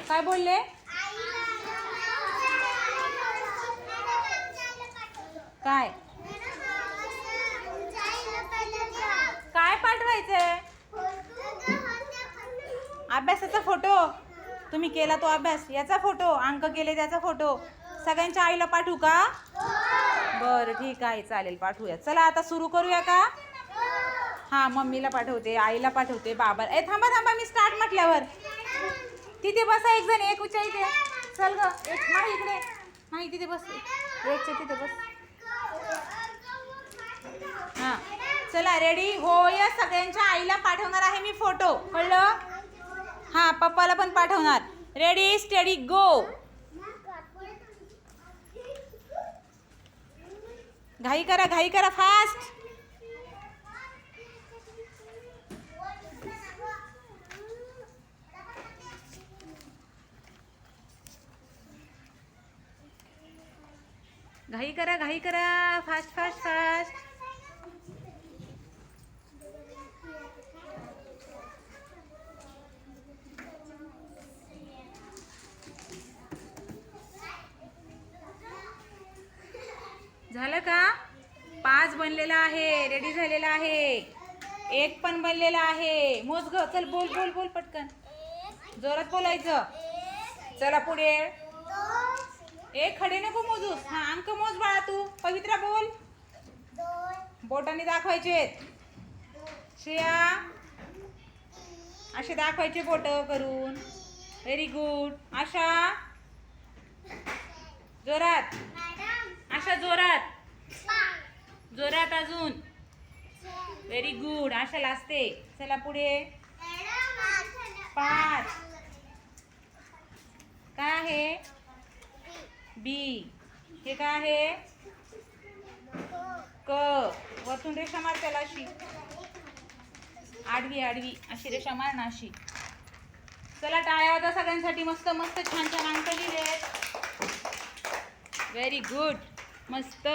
काय बोलले? काय काय पाठवायचंय? अभ्यासाचा फोटो तुम्ही केला तो अभ्यास, याचा फोटो, अंक केले त्याचा फोटो सगळ्यांच्या आईला पाठवू का? बरं ठीक आहे, चालेल, पाठवूया. चला आता सुरू करूया का? हां, मम्मीला पाठवते, आईला पाठवते, बाबा. थांबा थांबा, मी स्टार्ट म्हटल्यावर तिथे बसा. एक जण, एक उच्च इथे चल ग, एक नाही इकडे नाही, तिथे बस, एकच्या तिथे बस. हां चला, रेडी हो. या सगळ्यांच्या आईला पाठवणार आहे मी फोटो, कळलं? हां, पप्पाला पण पाठवणार. रेडी स्टेडी गो. घाई करा फास्ट. घाई करा फास्ट फास्ट फास्ट. झालं का? 5 बनलेला आहे, रेडी झालेला आहे. 1 पण बनलेला आहे. मोज ग, चल बोल बोल बोल पटकन, जोरात बोलायचं. चला पुढे. 1 खडे नको मोजूस. हा, अंक मोज बाळा तू. पवित्रा बोल. बोटाने दाखवायचे. श्रेया असे दाखवायचे बोट करून. Very good. आशा जोरात, आशा जोरात जोरात अजून. Very good. आशा लाजते. चला पुढे. 5 काय आहे? बी. हे काय आहे? क. वरतून रेषा मार त्याला अशी आडवी आडवी, अशी रेषा मार ना अशी. चला टाळ्या वाजवा सगळ्यांसाठी. मस्त मस्त छान छान अंक लिहिलेत. व्हेरी गुड, मस्त.